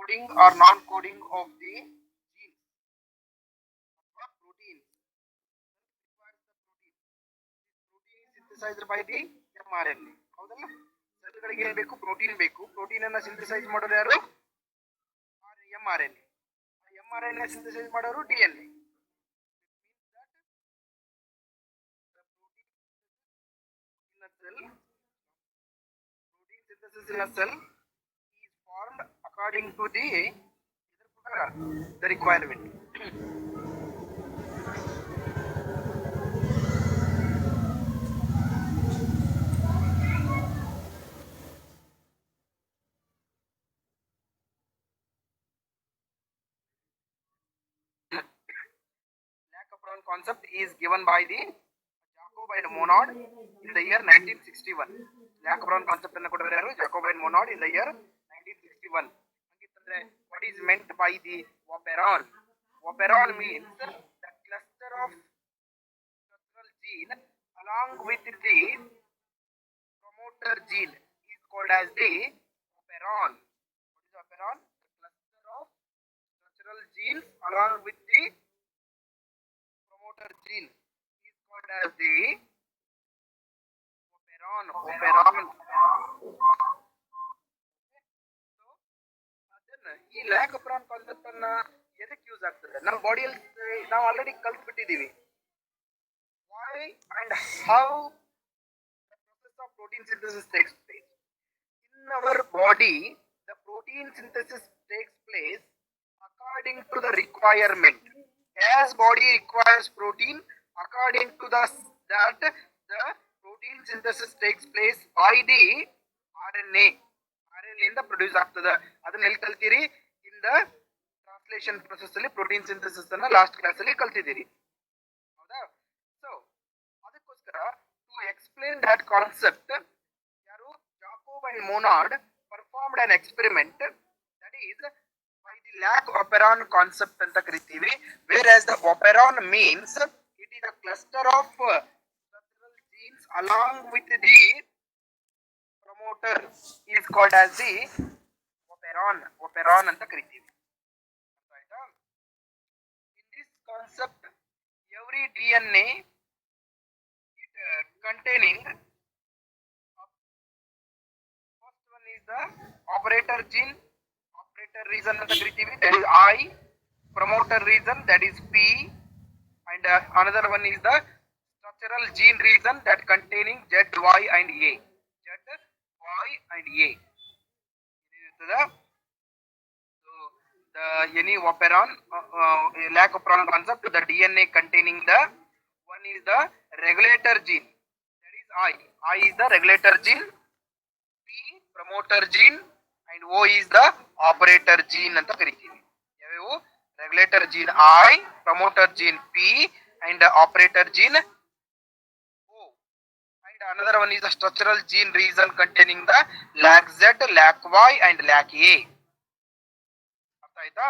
coding or non-coding of the genes or proteins. Requires the protein. This protein is synthesized by the mRNA. ಹೌದಲ್ಲ? ಸೆಲ್ಗಳಿಗೆ ಏನು ಬೇಕು? Protein ಬೇಕು. Protein ಅನ್ನ synthesise ಮಾಡೋರು ಯಾರು? mRNA. mRNA ಸಿಂಥಸೈಸ್ ಮಾಡೋರು DNA. Protein synthesis in a cell is formed according to the requirement. Lac-Operon concept is given by the Jacob and Monod in the year 1961. Lac-Operon concept ಅನ್ನು ಕೊಟ್ಟವರು ಯಾರು? Jacob and Monod in the year 1961. ಹಾಗಿತ್ತಂದ್ರೆ what is meant by the operon? Operon means the cluster of structural gene along with the promoter gene is called as the operon. What is operon? The cluster of structural genes along with the promoter gene is called as the operon. So ಅದನ್ನ ಈ lac-operon concept ಅನ್ನ ಎದಕ್ಕೆ use ಆಗ್ತದೆ? ನಮ್ಮ ಬಾಡಿಯಲ್ಲಿ ನಾವು already ಕಲ್ತ್ಬಿಟ್ಟಿದೀವಿ. Why and how the process of protein synthesis takes place? In our body, the protein synthesis takes place according to the requirement. As body requires protein, according to the protein synthesis takes place by the RNA. RNA ಇಂದ produce ಆಗ್ತದೆ. ಅದನ್ನ ಎಲ್ಲಿ ಕಲ್ತೀರಿ? In the translation process ಅಲ್ಲಿ protein synthesis ಅನ್ನ last class ಅಲ್ಲಿ ಕಲ್ತಿದ್ದೀರಿ. ಹೌದಾ? ಸೊ ಅದಕ್ಕೋಸ್ಕರ ಟು ಎಕ್ಸ್ಪ್ಲೇನ್ ದಟ್ ಕಾನ್ಸೆಪ್ಟ್ ಯಾರು? Jacob and Monod performed an experiment that is by the Lac-Operon concept ಅಂತ ಕರಿತೀವಿ. Whereas the operon means it is a cluster of structural genes along with the promoter is called as the operon ಅಂತ ಕರಿತೀವಿ. ಆಯ್ತಾ? In this concept, every DNA it containing first one is the operator gene. Region ಅಂತ ಕರಿತೀವಿ, that is I. Promoter region, that is P, and another one is the structural gene region that containing Z, Y and A. So the any operon Lac-Operon concept, the DNA containing the one is the regulator gene, that is I is the regulator gene, P promoter gene and O is the operator gene ಅಂತ ಕರಿತೀವಿ. ಯಾವ್ಯಾವು? regulator gene I, promoter gene P and operator gene O, and another one is the structural gene region containing the LAC-Z, LAC-Y and LAC-A. ಅರ್ಥ ಆಯ್ತಾ?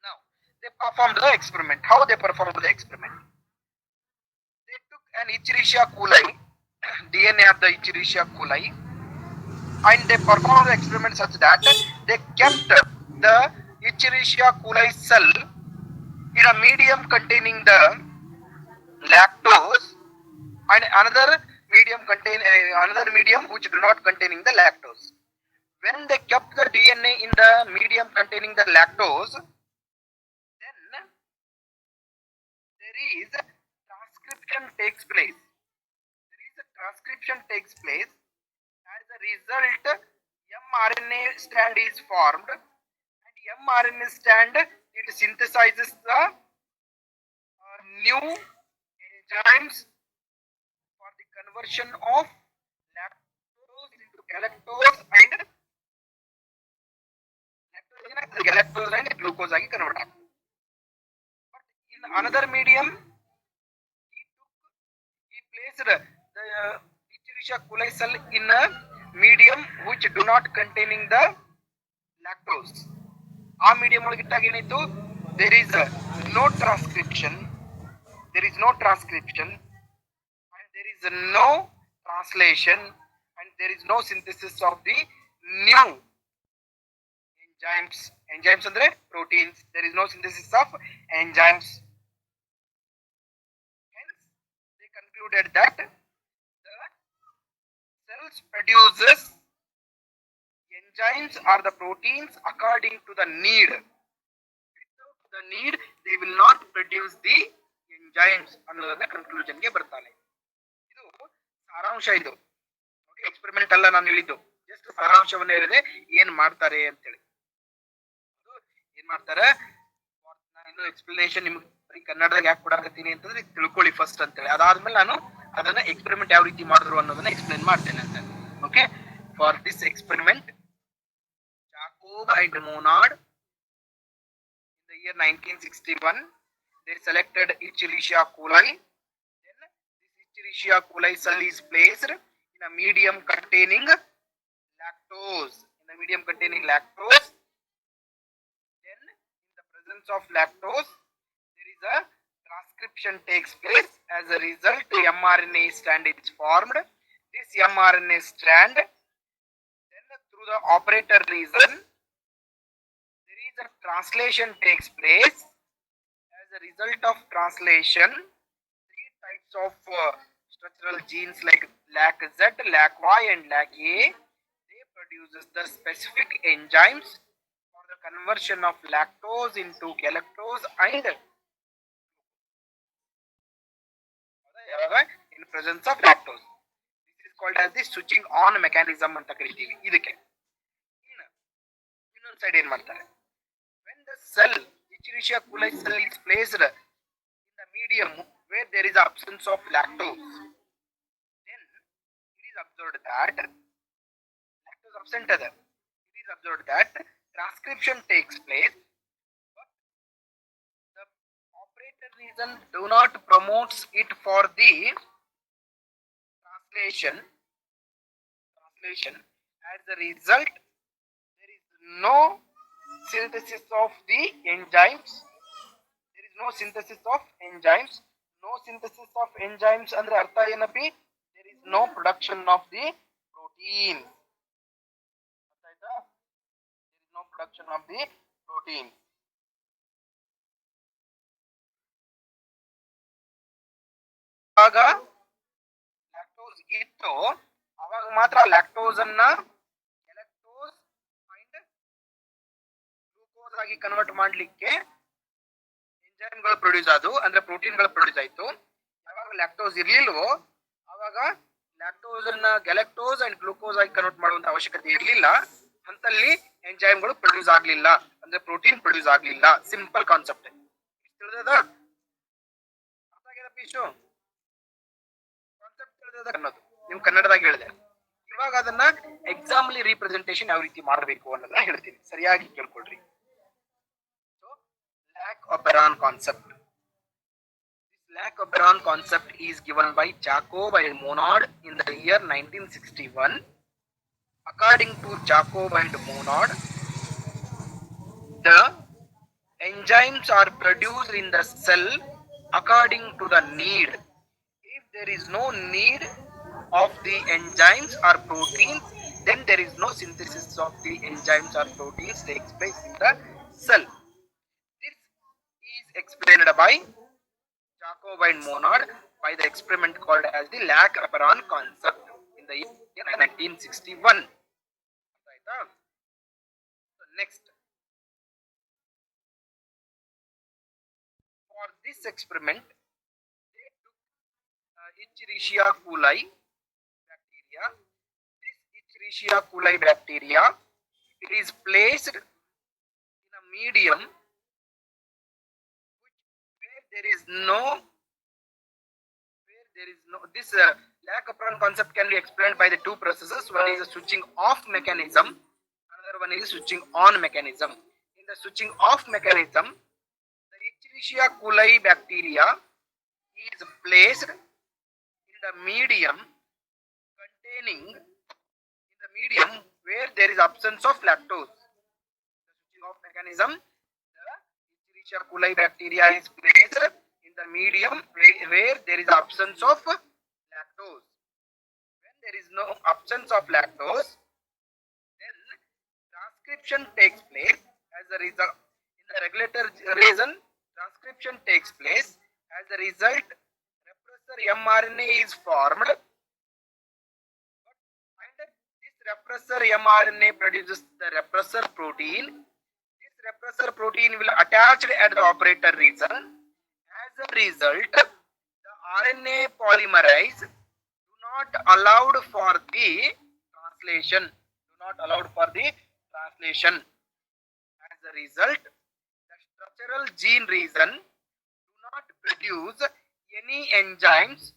Now they performed the experiment. How they performed the experiment? They took an Escherichia coli, DNA of the Escherichia coli, and they performed the experiment such that they kept the Escherichia coli cell in a medium containing the lactose and another medium which do not containing the lactose. When they kept the DNA in the medium containing the lactose, then there is transcription takes place. As a result, mRNA strand is formed, and mRNA strand it synthesizes the new enzymes for the conversion of lactose into galactose and glucose ಆಗಿ convert ಆಗ್ತದೆ. But in another medium, he placed the Escherichia coli cell in a medium which do not containing the lactose. ಆ medium ಒಳಗೆ ಇಟ್ಟಾಗ ಏನಾಯ್ತು? there is no transcription and there is no translation and there is no synthesis of the new enzymes andre proteins. There is no synthesis of enzymes. Hence they concluded that the cells produces enzymes or the proteins according to the need. Without the need they will not produce the enzymes ಅನ್ನೋದನ್ನ conclusion ಗೆ ಬರ್ತಾನೆ. ಇದು ಸಾರಾಂಶ. ಇದು experiment ಅಲ್ಲ ನಾನು ಹೇಳಿದ್ದು, just ಸಾರಾಂಶವನ್ನ ಹೇಳಿದೆ ಏನ್ ಮಾಡ್ತಾರೆ ಅಂತೇಳಿ. ಏನ್ ಮಾಡ್ತಾರೆ ನಾನು ಎಕ್ಸ್ಪ್ಲನೇಷನ್ ನಿಮ್ಗೆ ಬರೀ ಕನ್ನಡದಾಗ ಯಾಕೆ ಕೊಡಾಕತ್ತೀನಿ ಅಂತಂದ್ರೆ ತಿಳ್ಕೊಳ್ಳಿ ಫಸ್ಟ್ ಅಂತೇಳಿ. ಅದಾದ್ಮೇಲೆ ನಾನು ಅದನ್ನ ಎಕ್ಸ್ಪೆರಿಮೆಂಟ್ ಯಾವ ರೀತಿ ಮಾಡಿದ್ರು ಅನ್ನೋದನ್ನ ಎಕ್ಸ್ಪ್ಲೇನ್ ಮಾಡ್ತೇನೆ ಅಂತ. Okay, for this experiment Jacob and Monod in the year 1961 they selected Escherichia coli. Then this Escherichia coli cell is placed in a medium containing lactose. In a medium containing lactose, then in the presence of lactose there is a transcription takes place. As a result mRNA strand is formed. This mRNA strand then through the operator region there is a translation takes place. As a result of translation, three types of structural genes like LAC-Z, LAC-Y and LAC-A, they produces the specific enzymes for the conversion of lactose into galactose and in presence of lactose. This is called as the switching on mechanism ಅಂತ ಕರಿತೀವಿ ಇದಕ್ಕೆ. ಇನ್ನೊಂದು side ಏನ್ ಮಾಡ್ತಾರೆ, when the cell Escherichia coli cell is placed in the medium where there is absence of lactose, then it is observed that lactose absent other. It is observed that transcription takes place, but the operator region do not promotes it for the translation. As a result, there is no synthesis of the enzymes. There is no synthesis of enzymes. No synthesis of enzymes andre artha enapi, there is no production of the protein. There is no production of the protein. ಆಗ lactose ಇತ್ತು, ಅವಾಗ ಮಾತ್ರ lactose ಅನ್ನ galactose and glucose ಆಗಿ convert ಮಾಡ್ಲಿಕ್ಕೆ ಎಂಜೈಮ್ಗಳು produce ಆದವು, ಅಂದ್ರೆ ಪ್ರೋಟೀನ್ಗಳು ಪ್ರೊಡ್ಯೂಸ್ ಆಯ್ತು. ಯಾವಾಗ ಲ್ಯಾಕ್ಟೋಸ್ ಇರ್ಲಿಲ್ವೋ ಅವಾಗ ಲ್ಯಾಕ್ಟೋಸ್ ಅನ್ನ ಗ್ಯಾಲಕ್ಟೋಸ್ ಅಂಡ್ ಗ್ಲೂಕೋಸ್ ಆಗಿ ಕನ್ವರ್ಟ್ ಮಾಡುವಂತ ಅವಶ್ಯಕತೆ ಇರಲಿಲ್ಲ. ಅಂತಲ್ಲಿ ಎಂಜೈಮ್ಗಳು ಪ್ರೊಡ್ಯೂಸ್ ಆಗ್ಲಿಲ್ಲ, ಅಂದ್ರೆ ಪ್ರೋಟೀನ್ ಪ್ರೊಡ್ಯೂಸ್ ಆಗ್ಲಿಲ್ಲ. ಸಿಂಪಲ್ ಕಾನ್ಸೆಪ್ಟ್ ತಿಳಿದ ಅರ್ಥ ಆಗ್ಯದ ಪೀಶು? ಕಾನ್ಸೆಪ್ಟ್ ತಿಳಿದ ಅನ್ನೋದು ನೀವು ಕನ್ನಡದಾಗ ಹೇಳಿದೆ. ಇವಾಗ ಅದನ್ನ ಎಕ್ಸಾಮ್ಲಿ ರೀಪ್ರೆಸೆಂಟೇಷನ್ ಯಾವ ರೀತಿ ಮಾಡಬೇಕು ಅನ್ನೋದನ್ನ ಹೇಳ್ತೀನಿ, ಸರಿಯಾಗಿ ಕೇಳ್ಕೊಳ್ರಿ. Lac-Operon concept. This Lac-Operon concept is given by Jacob and Monod in the year 1961. According to Jacob and Monod, the enzymes are produced in the cell according to the need. If there is no need of the enzymes or proteins, then there is no synthesis of the enzymes or proteins takes place in the cell. Explained by Jacob and Monod by the experiment called as the Lac-Operon concept in the year 1961. So next, for this experiment, they took Escherichia coli bacteria. This Escherichia coli bacteria, it is placed in a medium there is no this Lac-Operon concept can be explained by the two processes. One is a switching off mechanism, another one is switching on mechanism. In the switching off mechanism, the Escherichia coli bacteria is placed in the medium containing where there is absence of lactose. The switching off mechanism, Escherichia coli bacteria is placed in the medium where there is absence of lactose. When there is no absence of lactose, then transcription takes place as a result. In the regulator region, transcription takes place. As a result, repressor mRNA is formed, and this repressor mRNA produces the repressor protein. This repressor protein will attach at the operator region. As a result, the RNA polymerase do not allowed for the translation. Do not allowed for the translation. As a result, the structural gene region do not produce any enzymes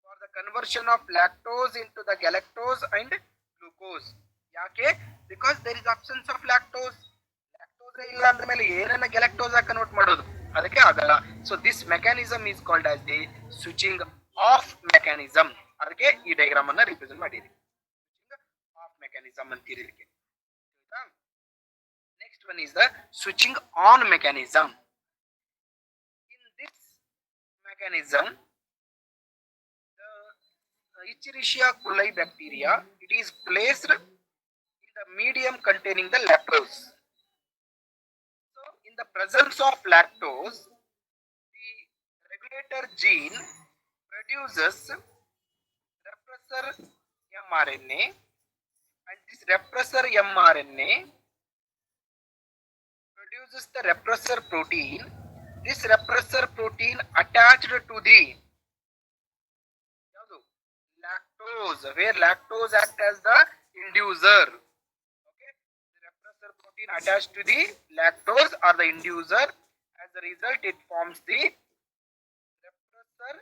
for the conversion of lactose into the galactose and glucose. Yake? Because there is absence of lactose. Lactose illa andre mele ಏನನ್ನ galactose ಆಗಿ convert ಮಾಡೋದು ಅದಕ್ಕೆ ಆಗಲ್ಲ. So this mechanism is called as the switching of mechanism. ಅದಕ್ಕೆ ಈ diagram ಅನ್ನ represent ಮಾಡಿರಿ. Switching of mechanism ಅಂತೀರಿ ಇದಕ್ಕೆ. Next one is the switching on mechanism. In this mechanism, the Escherichia coli bacteria, it is placed in the medium containing the lactose. So, in the presence of lactose, the regulator gene produces repressor mRNA, and this repressor mRNA produces the repressor protein. This repressor protein attached to the lactose, where lactose acts as the inducer. Okay, the repressor protein attached to the lactose or the inducer. As a result, it forms the repressor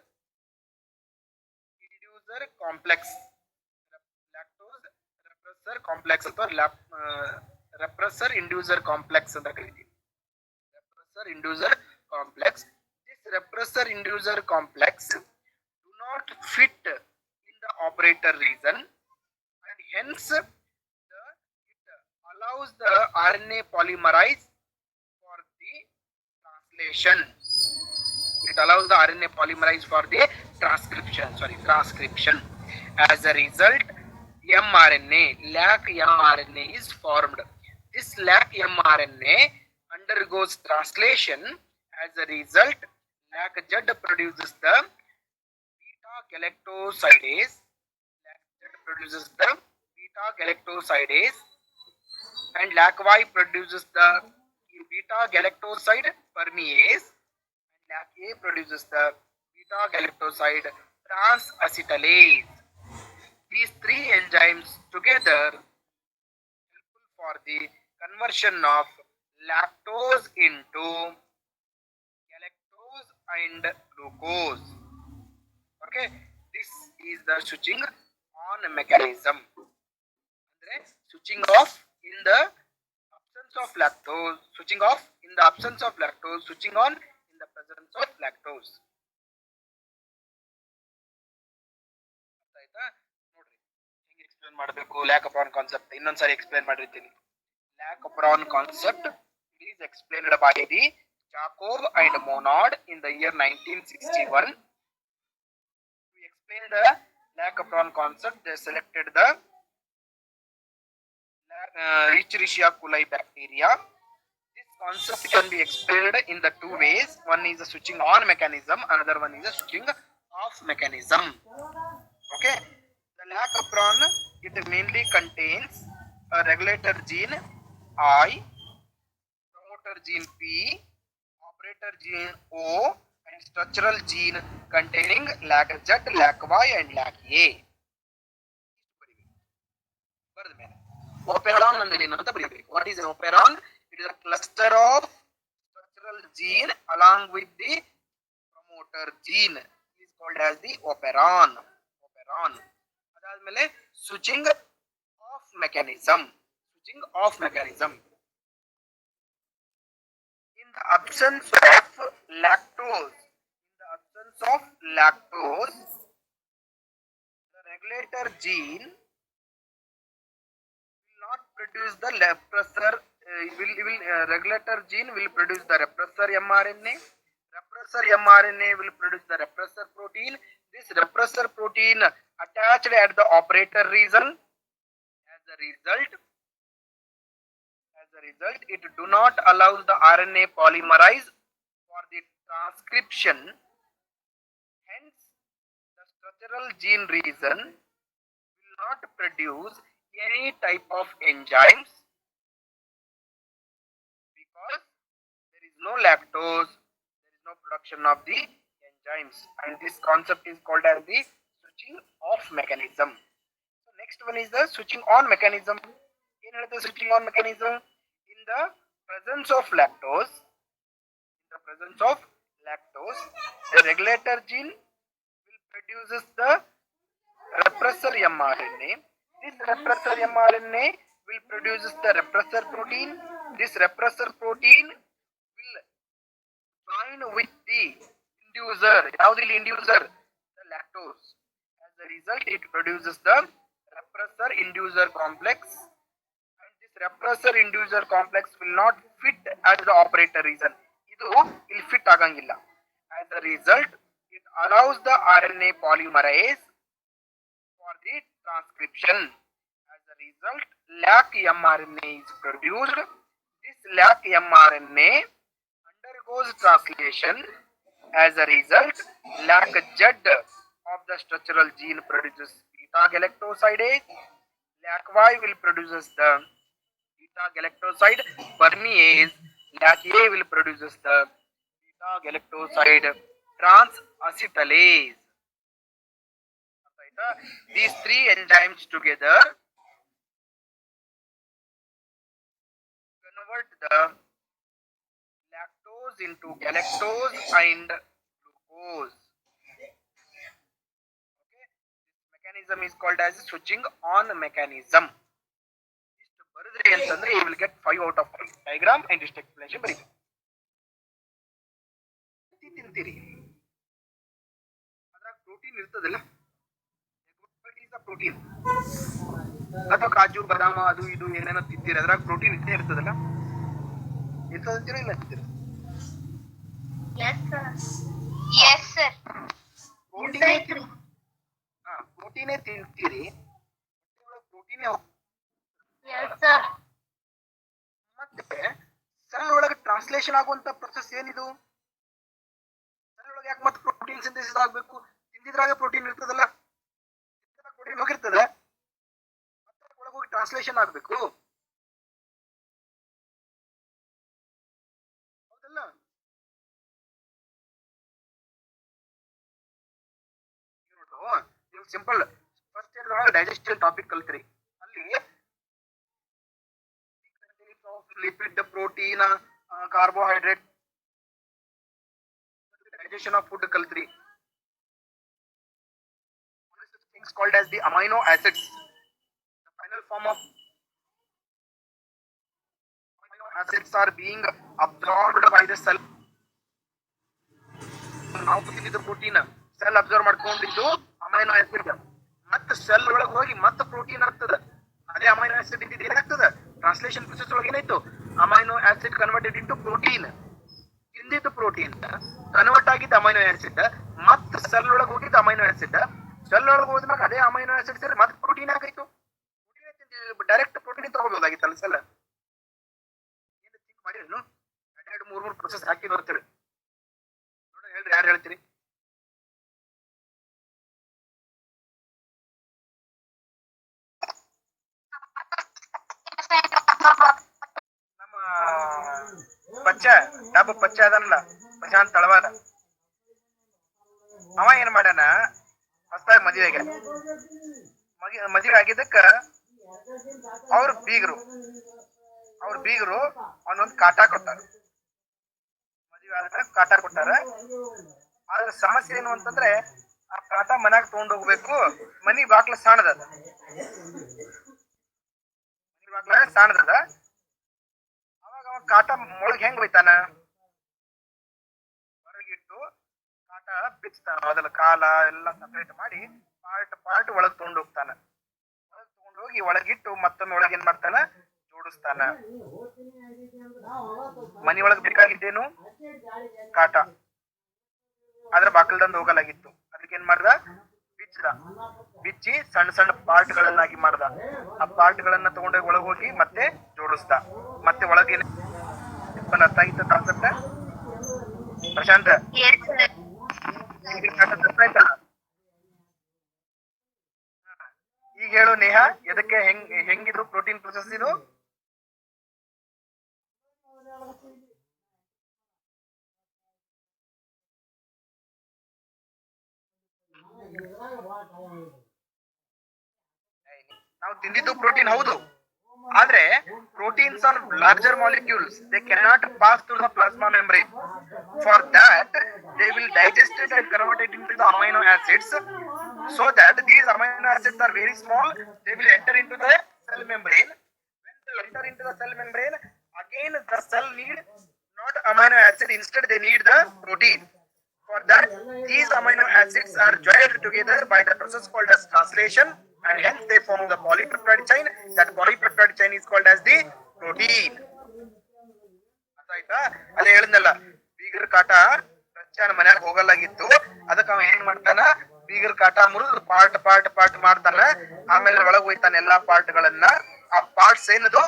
inducer complex. Lactose repressor complex or repressor inducer complex ಅಂತ ಕರೀತೀವಿ. repressor inducer complex. This repressor inducer complex do not fit in the operator region, and hence it allows the RNA polymerase for the translation. It allows the RNA polymerase for the transcription. As a result, mRNA, lac mRNA is formed. This lac mRNA undergoes translation. As a result, lac Z produces the beta galactosidase. Lac Z produces the beta galactosidase, and lac Y produces the beta galactoside permease, and lac A produces the beta galactoside transacetylase. These three enzymes together helpful for the conversion of lactose into galactose and glucose. Okay, this is the switching on mechanism. Andre switching off in the absence of lactose, switching off in the absence of lactose, switching on in the presence of lactose. ನೋಡ್ರಿ ಹೆಂಗೆ explain ಮಾಡಬೇಕು ಲ್ಯಾಕಪ್ರಾನ್ concept ಇನ್ನೊಂದ್ಸರಿ explain ಮಾಡಿರ್ತೀನಿ. ಲ್ಯಾಕಪ್ರಾನ್ concept is explained by the Jacob and Monod in the year 1961. To explain the Lacapron concept, they selected the Escherichia coli bacteria. This concept can be explained in the two ways. One is the switching on mechanism, another one is the switching off mechanism. Okay, the Lacapron, it mainly contains a regulator gene I, gene P, operator gene O, and structural gene containing lac Z, lac Y, and lac A. Operon ಅಂದ್ರೆ ಏನು ಅಂತ ಬರೀಬೇಕು. What is an operon? It is a cluster of structural gene along with the promoter gene. It is called as the operon. ಅದಾದ್ಮೇಲೆ switching off mechanism. In the absence of lactose, the regulator gene will not produce the repressor. Regulator gene will produce the repressor mRNA. Repressor mRNA will produce the repressor protein. This repressor protein attached at the operator region. As a result, it do not allow the RNA polymerize for the transcription. Hence, the structural gene region will not produce any type of enzymes because there is no lactose, there is no production of the enzymes, and this concept is called as the switching off mechanism. So next one is the switching on mechanism. In the switching on mechanism, in the presence of lactose, the regulator gene will produces the repressor mRNA. This repressor mRNA will produces the repressor protein. This repressor protein will join with the inducer. Yaudil inducer? The lactose. As a result, it produces the repressor inducer complex. And this repressor inducer complex will not fit as the operator region. Idu will fit agangilla. As a result, it allows the RNA polymerase for the transcription. As a result, lac mRNA is produced. This lac mRNA undergoes translation. As a result, lac Z of the structural gene produces beta galactosidase. Lac Y will produces the beta galactoside permease. Lac A will produces the beta galactoside transacetylase. These three enzymes together convert the lactose into galactose and glucose. Okay, this mechanism is called as switching on mechanism. ಇಷ್ಟು ಬರೆದ್ರಿ ಅಂತಂದ್ರೆ you will get 5 out of 5. Diagram and just explanation ಬರೀ. ತಿಂತೀರಿ ಅದ್ರಾಗ protein ಇರ್ತದಲ್ಲ, protein ಅಥವಾ ಕಾಜು ಬಾದಾಮ ಅದು ಇದು ಏನೇನೋ ತಿಂತೀರಿ, ಅದ್ರಾಗ ಪ್ರೋಟೀನ್ ಇದ್ದೇ ಇರ್ತದಲ್ಲ, ಇರ್ತದಂತೀರಾ ಇಲ್ಲ ಅಂತೀರಾ? ಪ್ರೋಟೀನೇ ತಿಂತೀರಿ, ಪ್ರೋಟೀನ್ ಮತ್ತೆ ಸೆಲ್ ಒಳಗೆ ಟ್ರಾನ್ಸ್ಲೇಷನ್ ಆಗುವಂತ ಪ್ರೊಸೆಸ್ ಏನಿದು? ಸೆಲ್ ಒಳಗೆ ಯಾಕೆ ಮತ್ತೆ ಪ್ರೋಟೀನ್ ಸಿಂಥೆಸಿಸ್ ಆಗ್ಬೇಕು? ತಿಂದಿದ್ರಾಗ ಪ್ರೋಟೀನ್ ಇರ್ತದಲ್ಲ, ಪ್ರೋಟೀನ್ ಹೋಗಿರ್ತದೆ, ಮತ್ತೆ ಒಳಗೆ ಹೋಗಿ ಟ್ರಾನ್ಸ್ಲೇಷನ್ ಆಗ್ಬೇಕು, ಹೌದಲ್ಲ? ನೀವು ಸಿಂಪಲ್ ಫಸ್ಟ್ ಇಯರ್ ಒಳಗೆ ಡೈಜೆಸ್ಟಿವ್ ಟಾಪಿಕ್ ಕಲ್ತ್ರಿ, ಅಲ್ಲಿ lipid, protein, carbohydrate, digestion of food ಕಲ್ತ್ರಿ. Things called as the amino acids. The final form of amino acids are being absorbed by the cell. ನಾವು ತಿಂದಿದ್ದು ಪ್ರೋಟೀನ್ ಸೆಲ್ ಅಬ್ಸರ್ವ್ ಮಾಡ್ಕೊಂಡಿದ್ದು amino acid, ಮತ್ತೆ cell ಒಳಗೆ ಹೋಗಿ ಮತ್ತೆ protein ಆಗ್ತದೆ. ಅದೇ amino acid ಇದ್ದಿದ್ದು ಏನಾಗ್ತದೆ? ಟ್ರಾನ್ಸ್ಲೇಷನ್ ಪ್ರೊಸೆಸ್ ಒಳಗೆ ಏನಾಯ್ತು? Amino acid converted into protein. ತಿಂದಿದ್ದು ಪ್ರೋಟೀನ್ ಕನ್ವರ್ಟ್ ಆಗಿದ್ದ ಅಮೈನೋ ಆಸಿಡ್, ಮತ್ತೆ ಸೆಲ್ ಒಳಗೆ ಹೋಗಿದ್ದ ಅಮೈನೋ ಆಸಿಡ್, ಸೆಲ್ ಒಳಗೆ ಹೋದ್ಮೇಲೆ ಅದೇ ಅಮೈನೋ ಆಸಿಡ್ ಸೇರಿ ಮತ್ತೆ ಪ್ರೋಟೀನ್ ಆಗಾಯ್ತು. ಡೈರೆಕ್ಟ್ ಪ್ರೋಟೀನ್ ತಗೋಬಹುದಾಗಿತ್ತಲ್ಲ ಸೆಲ್. ಏನು ಥಿಂಕ್ ಮಾಡಿರೇನು? ಎರಡು ಮೂರು ಪ್ರೊಸೆಸ್ ಹಾಕಿ ಬರ್ತೀರಿ ನೋಡಿ, ಹೇಳ್ರಿ ಯಾರು ಹೇಳ್ತೀರಿ? ನಮ್ಮ ಪಚ್ಚ ಅದನ್ನಲ್ಲ, ಪ್ರಶಾಂತ್ ತಳವಾದ, ಅವ ಏನ್ ಮಾಡ್ಯಾನ, ಹೊಸದಾಗಿ ಮದುವೆ ಆಗಿದ್ದಕ್ಕ ಅವ್ರ ಬೀಗರು ಅವನೊಂದು ಕಾಟ ಕೊಟ್ಟಾರ. ಮದುವೆ ಆದ ಕಾಟ ಕೊಟ್ಟಾರ. ಆದ್ರ ಸಮಸ್ಯೆ ಏನು ಅಂತಂದ್ರೆ, ಆ ಕಾಟ ಮನ್ಯಾಗ ತಗೊಂಡ್ ಹೋಗ್ಬೇಕು, ಮನಿ ಬಾಕ್ಲ ಸಾಣದದ, ಅವಾಗ ಅವ ಕಾಟ ಒಳಗ್ ಹೆಂಗ್ ಹೋಯ್ತಾನ? ಹೊರಗಿಟ್ಟು ಕಾಟ ಬಿಚ್ತಾನ. ಮೊದಲ ಕಾಲ ಎಲ್ಲ ಸಪರೇಟ್ ಮಾಡಿ ಪಾರ್ಟ್ ಒಳಗ್ ತಗೊಂಡ್ ಹೋಗ್ತಾನ. ಒಳಗ್ ತಗೊಂಡ್ ಹೋಗಿ ಒಳಗಿಟ್ಟು ಮತ್ತೊಮ್ಮೆ ಒಳಗೆ ಏನ್ ಮಾಡ್ತಾನ? ಜೋಡಿಸ್ತಾನ. ಮನಿ ಒಳಗ್ ಬೇಕಾಗಿದ್ದೇನು? ಕಾಟ. ಆದ್ರೆ ಬಾಕಲ್ದಂದು ಹೋಗಲಾಗಿತ್ತು. ಅದಕ್ಕೆ ಏನ್ ಮಾಡ್ದ? ಬಿಚ್ಚಿ ಸಣ್ಣ ಸಣ್ಣ ಪಾರ್ಟ್ ಗಳನ್ನಾಗಿ ಮಾಡ್ದ. ಆ ಪಾರ್ಟ್ ಗಳನ್ನ ತಗೊಂಡೋಗಿ ಒಳಗ್ ಹೋಗಿ ಮತ್ತೆ ಜೋಡಿಸ್ತಾನ. ತೋರಿಸ್ದ. ಮತ್ತೆ ಒಳಗೇನೆ ಅರ್ಥ ಆಗಿತ್ತು ಕಾನ್ಸೆಪ್ಟ್ ಪ್ರಶಾಂತ್? ಈಗ ಹೇಳು ನೇಹಾ, ಎದಕ್ಕೆ ಹೆಂಗಿದ್ರು ಪ್ರೋಟೀನ್ ಪ್ರೊಸೆಸ್ ಇದು? ನಾವು ತಿಂದಿದ್ದು ಪ್ರೋಟೀನ್ ಹೌದು, ಆದ್ರೆ proteins are larger molecules, they cannot pass through the plasma membrane. For that they will digest it and convert it into the amino acids. So that these amino acids are very small, they will enter into the cell membrane. When they enter into the cell membrane, again the cell need not amino acid, instead they need the protein. For that, these amino acids are joined together by the process called as translation, and hence they form the polypeptide chain. That polypeptide chain is called as the protein. ಆಯ್ತಾ? ಅದೇ ಹೇಳಿದ್ನಲ್ಲ, ಬೀಗರ ಕಾಟ ಪ್ರಚಾರ ಮನ್ಯಾಗ ಹೋಗಲಾಗಿತ್ತು, ಅದಕ್ಕೆ ಅವ ಏನ್ ಮಾಡ್ತಾನ, ಬೀಗರ ಕಾಟ ಮುರಿದು ಪಾರ್ಟ್ ಮಾಡ್ತಾನ, ಆಮೇಲೆ ಒಳಗ್ ಹೋಯ್ತಾನೆ ಎಲ್ಲಾ ಪಾರ್ಟ್ ಗಳನ್ನ. ಆ ಪಾರ್ಟ್ಸ್ ಏನದು?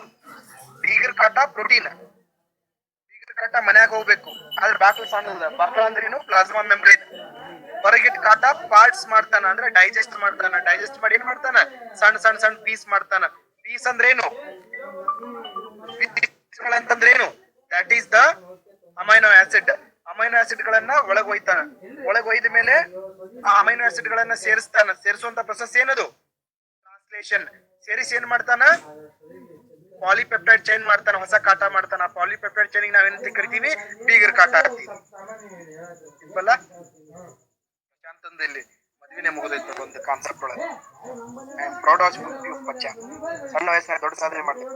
ಬೀಗರ ಕಾಟ ಪ್ರೋಟೀನ್. ಬೀಗರ ಕಾಟ ಮನ್ಯಾಗ ಹೋಗ್ಬೇಕು, ಆದ್ರೆ ಬಾಕ್ಲ ಸಣ್ಣದ ಬಾಕ್ಲ ಅಂದ್ರೆ ಏನು? Plasma membrane. ಹೊರಗಿಟ್ ಕಾಟ ಪಾರ್ಟ್ಸ್ ಮಾಡ್ತಾನ, ಅಂದ್ರೆ ಡೈಜೆಸ್ಟ್ ಮಾಡ್ತಾನ. ಡೈಜೆಸ್ಟ್ ಮಾಡಿ ಏನ್ ಮಾಡ್ತಾನ? ಸಣ್ಣ ಪೀಸ್ ಮಾಡ್ತಾನ. ಪೀಸ್ ಅಂದ್ರೆ ಏನು? ಅಂತಂದ್ರೆ ಏನು? That is the amino acid. Amino acid ಗಳನ್ನ ಒಳಗ್ ಒಯ್ತಾನ. ಒಳಗ್ ಒಯ್ದ ಮೇಲೆ ಆ ಅಮೈನೋ ಆಸಿಡ್ ಗಳನ್ನ ಸೇರಿಸ್ತಾನ. ಸೇರಿಸುವಂತ ಪ್ರೊಸೆಸ್ ಏನದು? ಟ್ರಾನ್ಸ್ಲೇಷನ್. ಸೇರಿಸಿ ಏನ್ ಮಾಡ್ತಾನ? ಪಾಲಿಪೆಪ್ಟೈಡ್ ಚೈನ್ ಮಾಡ್ತಾನ, ಹೊಸ ಕಾಟ ಮಾಡ್ತಾನ. ಪಾಲಿಪೆಪ್ಟೈಡ್ ಚೈನ್ ನಾವೇನಂತ ಕರಿತೀವಿ? ಬೀಗರ್ ಕಾಟ ಹಾಕ್ತೀವಿ. ಸಿಂಪಲ್. ಶಾಂತಂದಲ್ಲಿ ಮದ್ವಿನೇ ಮುಗಿದೈತೆ ಒಂದು ಕಾನ್ಸೆಪ್ಟ್ ಒಳಗೆ. ಪ್ರೌಡ್ ಆಫ್ ಯು ಬಚ್ಚ. ಸಣ್ಣ ವಯಸ್ಸಿನ ದೊಡ್ಡ ಸಾಧನೆ ಮಾಡ್ತೀವಿ.